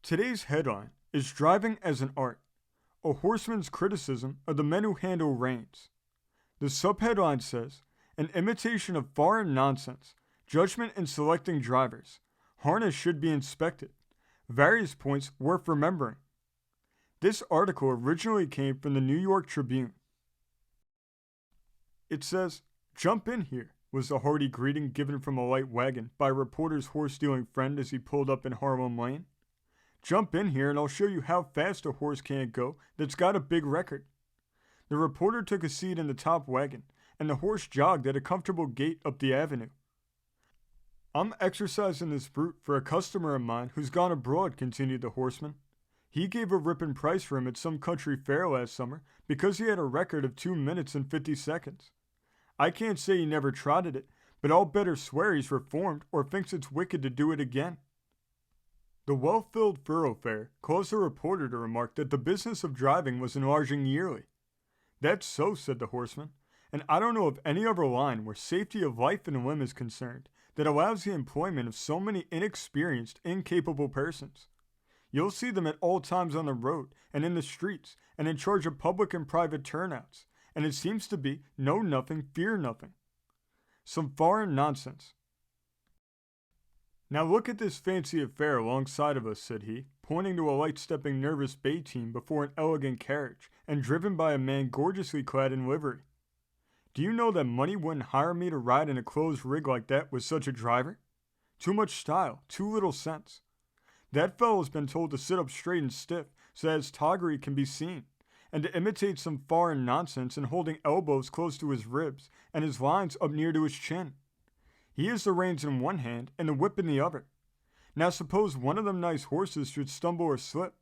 Today's headline is Driving as an Art, a horseman's criticism of the men who handle reins. The subheadline says, an imitation of foreign nonsense, judgment in selecting drivers, harness should be inspected, various points worth remembering. This article originally came from the New York Tribune. It says, "Jump in here," was the hearty greeting given from a light wagon by a reporter's horse-dealing friend as he pulled up in Harlem Lane. "Jump in here and I'll show you how fast a horse can't go that's got a big record." The reporter took a seat in the top wagon, and the horse jogged at a comfortable gait up the avenue. "I'm exercising this brute for a customer of mine who's gone abroad," continued the horseman. "He gave a ripping price for him at some country fair last summer because he had a record of 2 minutes and 50 seconds. I can't say he never trotted it, but I'll better swear he's reformed or thinks it's wicked to do it again." The well-filled thoroughfare caused the reporter to remark that the business of driving was enlarging yearly. "That's so," said the horseman, "and I don't know of any other line where safety of life and limb is concerned that allows the employment of so many inexperienced, incapable persons. You'll see them at all times on the road and in the streets and in charge of public and private turnouts, and it seems to be know nothing, fear nothing. Some foreign nonsense. Now look at this fancy affair alongside of us," said he, pointing to a light-stepping nervous bay team before an elegant carriage and driven by a man gorgeously clad in livery. "Do you know that money wouldn't hire me to ride in a closed rig like that with such a driver? Too much style, too little sense. That fellow's been told to sit up straight and stiff so that his toggery can be seen, and to imitate some foreign nonsense in holding elbows close to his ribs and his lines up near to his chin. He has the reins in one hand and the whip in the other. Now suppose one of them nice horses should stumble or slip.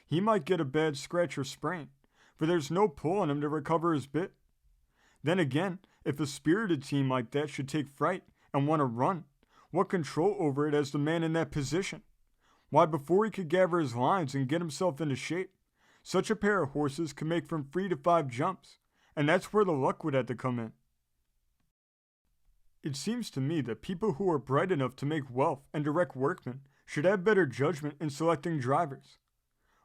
He might get a bad scratch or sprain, for there's no pull on him to recover his bit. Then again, if a spirited team like that should take fright and want to run, what control over it has the man in that position? Why, before he could gather his lines and get himself into shape, such a pair of horses could make from 3 to 5 jumps, and that's where the luck would have to come in. It seems to me that people who are bright enough to make wealth and direct workmen should have better judgment in selecting drivers.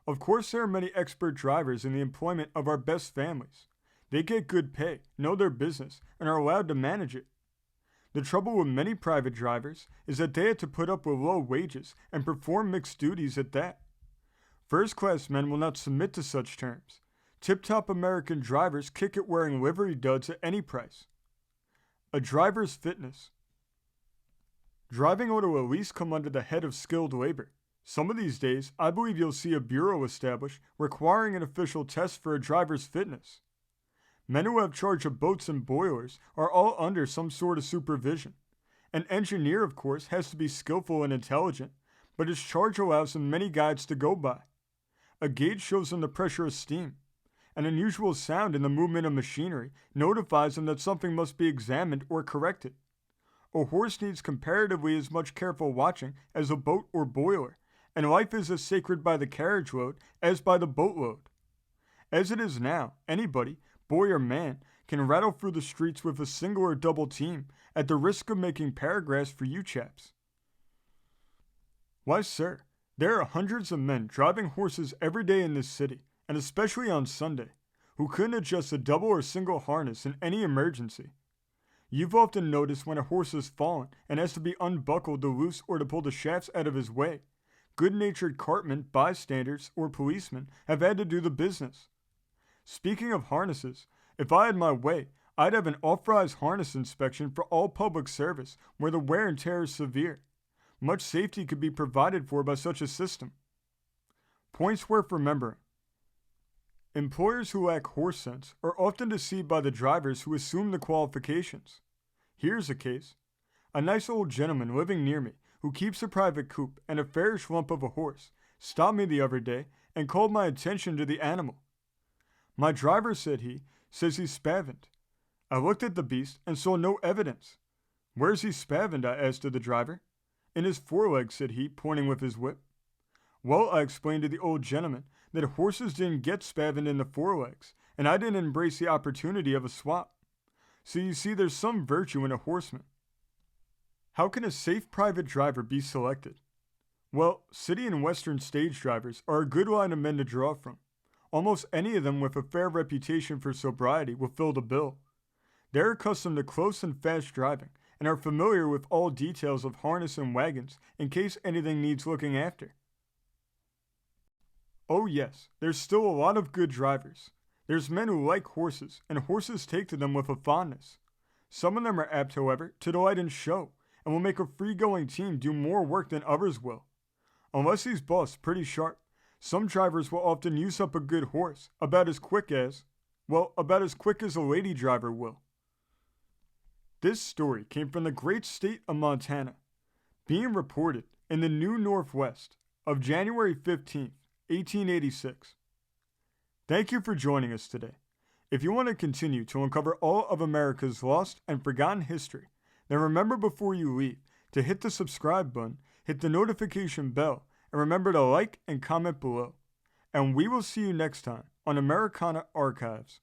Of course there are many expert drivers in the employment of our best families. They get good pay, know their business, and are allowed to manage it. The trouble with many private drivers is that they have to put up with low wages and perform mixed duties at that. First-class men will not submit to such terms. Tip-top American drivers kick at wearing livery duds at any price. A driver's fitness. Driving ought to at least come under the head of skilled labor. Some of these days, I believe you'll see a bureau established requiring an official test for a driver's fitness. Men who have charge of boats and boilers are all under some sort of supervision. An engineer, of course, has to be skillful and intelligent, but his charge allows him many guides to go by. A gauge shows him the pressure of steam. An unusual sound in the movement of machinery notifies him that something must be examined or corrected. A horse needs comparatively as much careful watching as a boat or boiler, and life is as sacred by the carriage load as by the boat load. As it is now, anybody, boy or man, can rattle through the streets with a single or double team at the risk of making paragraphs for you chaps. Why, sir, there are hundreds of men driving horses every day in this city, and especially on Sunday, who couldn't adjust a double or single harness in any emergency. You've often noticed when a horse has fallen and has to be unbuckled to loose or to pull the shafts out of his way. Good-natured cartmen, bystanders, or policemen have had to do the business. Speaking of harnesses, if I had my way, I'd have an authorized harness inspection for all public service where the wear and tear is severe. Much safety could be provided for by such a system. Points worth remembering. Employers who lack horse sense are often deceived by the drivers who assume the qualifications. Here's a case. A nice old gentleman living near me, who keeps a private coupe and a fairish lump of a horse, stopped me the other day and called my attention to the animal. "My driver," said he, "says he's spavined." I looked at the beast and saw no evidence. "Where's he spavined?" I asked of the driver. "In his forelegs," said he, pointing with his whip. Well, I explained to the old gentleman that horses didn't get spavined in the forelegs, and I didn't embrace the opportunity of a swap. So you see there's some virtue in a horseman. How can a safe private driver be selected? Well, city and western stage drivers are a good line of men to draw from. Almost any of them with a fair reputation for sobriety will fill the bill. They're accustomed to close and fast driving and are familiar with all details of harness and wagons in case anything needs looking after. Oh yes, there's still a lot of good drivers. There's men who like horses, and horses take to them with a fondness. Some of them are apt, however, to delight in show, and will make a free-going team do more work than others will. Unless he's bossed pretty sharp, some drivers will often use up a good horse about as quick as a lady driver will. This story came from the great state of Montana, being reported in the New Northwest of January 15th, 1886. Thank you for joining us today. If you want to continue to uncover all of America's lost and forgotten history, then remember before you leave to hit the subscribe button, hit the notification bell, and remember to like and comment below. And we will see you next time on Americana Archives.